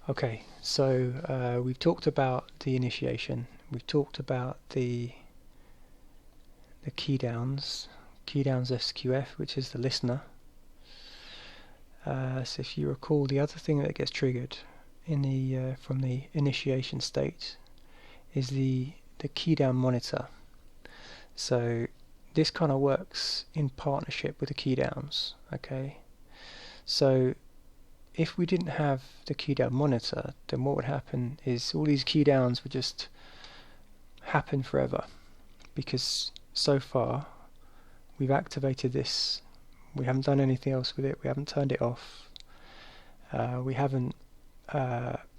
Okay, so we've talked about the initiation, we've talked about the keydowns SQF, which is the listener. So if you recall, the other thing that gets triggered in the from the initiation state is the keydown monitor. So this kind of works in partnership with the keydowns. Okay, so if we didn't have the keydown monitor, then what would happen is all these keydowns would just happen forever, because so far we've activated this, we haven't done anything else with it, we haven't turned it off, we haven't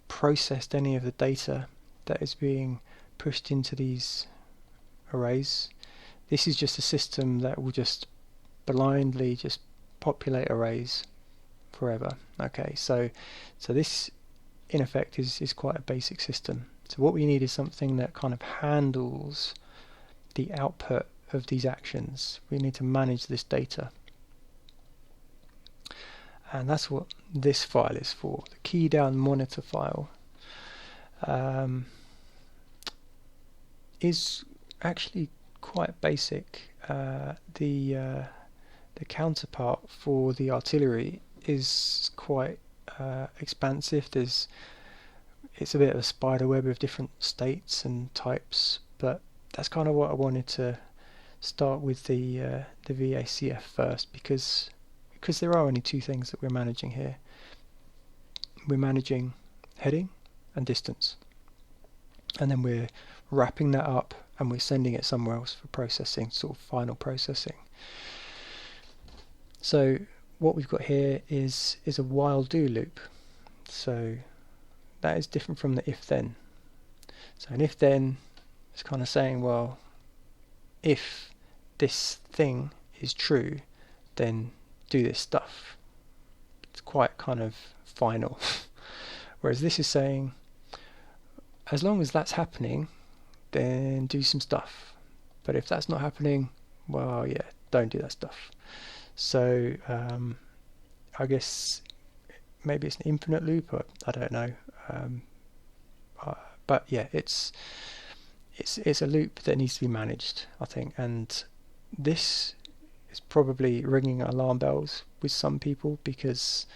processed any of the data that is being pushed into these arrays. This is just a system that will just blindly just populate arrays forever. Okay, so this in effect is quite a basic system. So what we need is something that kind of handles the output of these actions. We need to manage this data, and that's what this file is for. The keydown monitor file is actually quite basic. The counterpart for the artillery is quite expansive. It's a bit of a spider web of different states and types, but that's kind of what I wanted to start with the VACF first, because there are only two things that we're managing here. We're managing heading and distance, and then we're wrapping that up and we're sending it somewhere else for processing, sort of final processing. So what we've got here is a while do loop. So that is different from the if then. So an if then is kind of saying, well, if this thing is true, then do this stuff. It's quite kind of final. Whereas this is saying, as long as that's happening, then do some stuff. But if that's not happening, well, yeah, don't do that stuff. So I guess maybe it's an infinite loop, or I don't know. But yeah, it's a loop that needs to be managed, I think, and this is probably ringing alarm bells with some people, because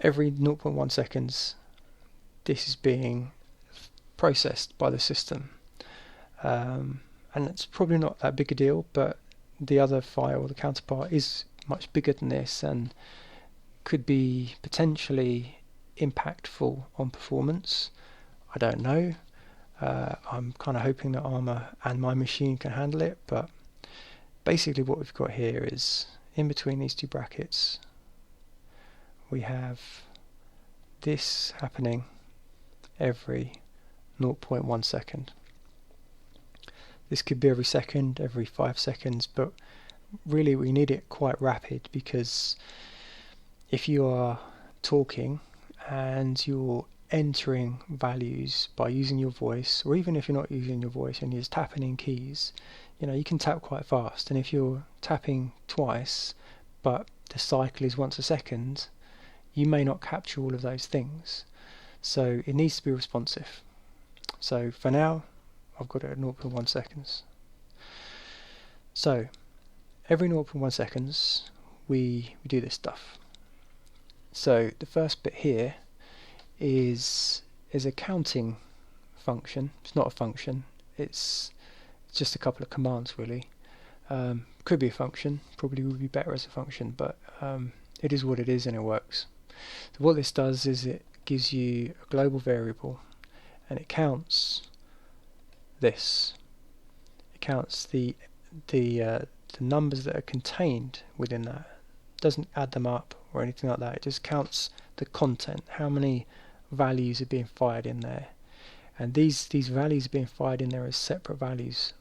every 0.1 seconds this is being processed by the system, and it's probably not that big a deal, but the other file, the counterpart, is much bigger than this and could be potentially impactful on performance. I don't know. I'm kind of hoping that ArmA and my machine can handle it, but basically what we've got here is, in between these two brackets, we have this happening every 0.1 second. This could be every second, every 5 seconds, but really we need it quite rapid, because if you are talking and you're entering values by using your voice, or even if you're not using your voice and you're just tapping in keys, you can tap quite fast, and if you're tapping twice but the cycle is once a second, you may not capture all of those things. So it needs to be responsive. So for now I've got it at 0.1 seconds. So every 0.1 seconds we do this stuff. So the first bit here is a counting function. It's not a function, it's just a couple of commands really. Could be a function, probably would be better as a function, but it is what it is and it works. So what this does is it gives you a global variable and it counts this. It counts the numbers that are contained within that. It doesn't add them up or anything like that. It just counts the content, how many values are being fired in there, and these values are being fired in there as separate values,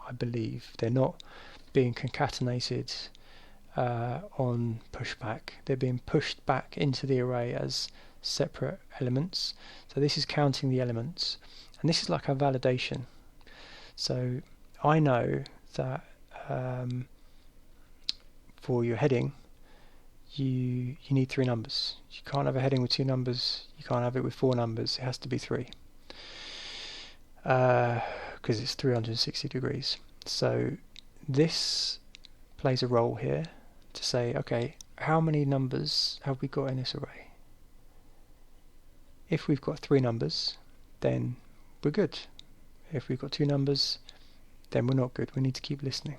I believe. They're not being concatenated on pushback. They're being pushed back into the array as separate elements. So this is counting the elements, and this is like a validation. So I know that for your heading you need 3 numbers. You can't have a heading with 2 numbers, you can't have it with 4 numbers, it has to be 3. Because it's 360 degrees. So this plays a role here to say, okay, how many numbers have we got in this array? If we've got 3 numbers, then we're good. If we've got 2 numbers, then we're not good. We need to keep listening.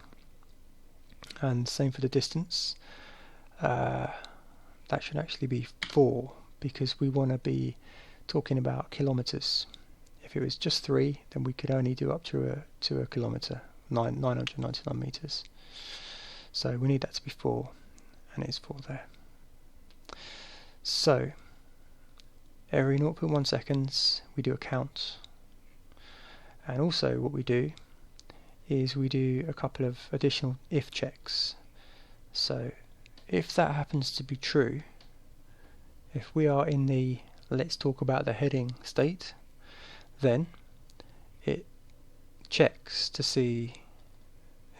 And same for the distance. That should actually be 4, because we want to be talking about kilometers. If it was just 3, then we could only do up to a kilometer, 999 meters. So we need that to be 4, and it is 4 there. So every 0.1 seconds we do a count, and also what we do is we do a couple of additional if checks. So if that happens to be true, if we are in the let's talk about the heading state, then it checks to see,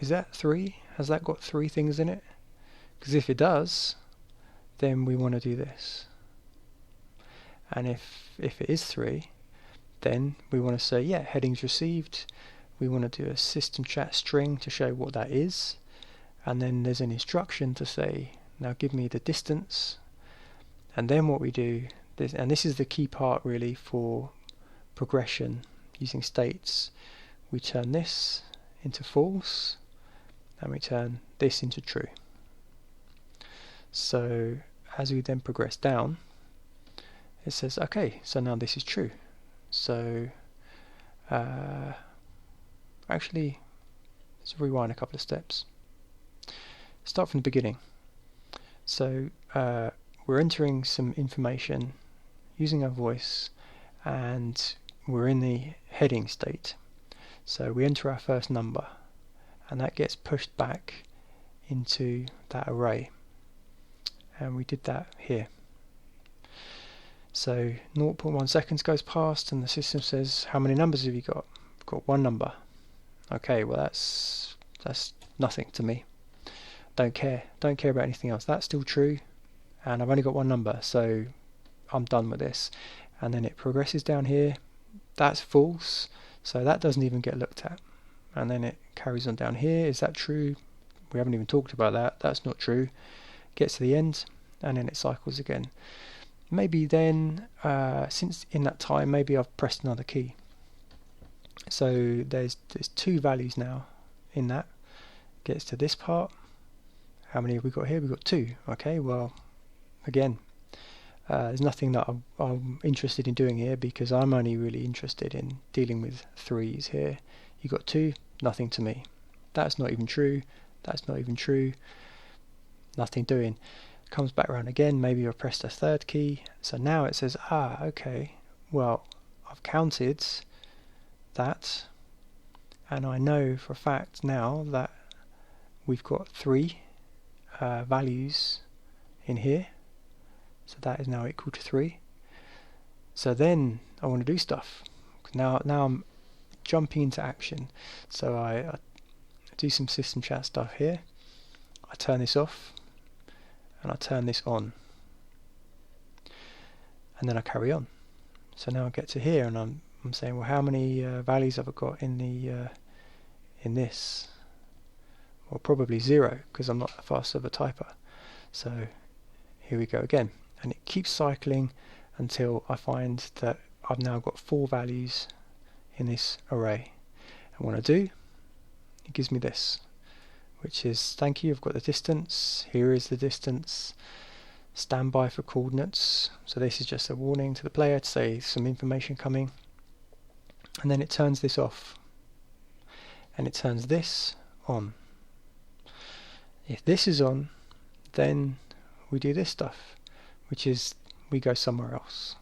is that 3? Has that got 3 things in it? Because if it does, then we want to do this. And if it is 3, then we want to say, yeah, headings received. We want to do a system chat string to show what that is, and then there's an instruction to say, now give me the distance. And then what we do, and this is the key part really for progression using states, we turn this into false and we turn this into true. So as we then progress down, it says, okay, so now this is true. So actually, let's rewind a couple of steps. Start from the beginning. So we're entering some information using our voice, and we're in the heading state. So we enter our first number, and that gets pushed back into that array. And we did that here. So 0.1 seconds goes past, and the system says, how many numbers have you got? I've got 1 number. Okay, well that's nothing to me. Don't care about anything else. That's still true, and I've only got 1 number, so I'm done with this. And then it progresses down here. That's false, so that doesn't even get looked at. And then it carries on down here. Is that true? We haven't even talked about that. That's not true. Gets to the end, and then it cycles again. Maybe then, since in that time, maybe I've pressed another key. So there's 2 values now in that. Gets to this part. How many have we got here? We've got 2. Okay, well, again, there's nothing that I'm interested in doing here, because I'm only really interested in dealing with 3s here. You got 2, nothing to me. That's not even true. That's not even true. Nothing doing. Comes back around again. Maybe I've pressed a 3rd key. So now it says, okay, well, I've counted that, and I know for a fact now that we've got 3 values in here. So that is now equal to 3. So then I want to do stuff. Now I'm jumping into action. So I do some system chat stuff here. I turn this off, and I turn this on, and then I carry on. So now I get to here, and I'm saying, well, how many values have I got in the in this? Well, probably 0, because I'm not that fast of a typer. So here we go again, and it keeps cycling until I find that I've now got 4 values in this array. And what I do, it gives me this, which is, thank you, I've got the distance, here is the distance, stand by for coordinates. So this is just a warning to the player to say some information coming. And then it turns this off, and it turns this on. If this is on, then we do this stuff, which is we go somewhere else.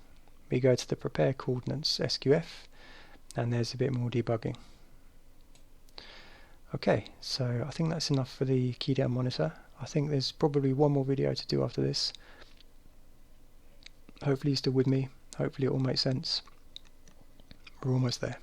We go to the prepare coordinates SQF, and there's a bit more debugging. Okay, so I think that's enough for the keyDown monitor. I think there's probably one more video to do after this. Hopefully you're still with me. Hopefully it all makes sense. We're almost there.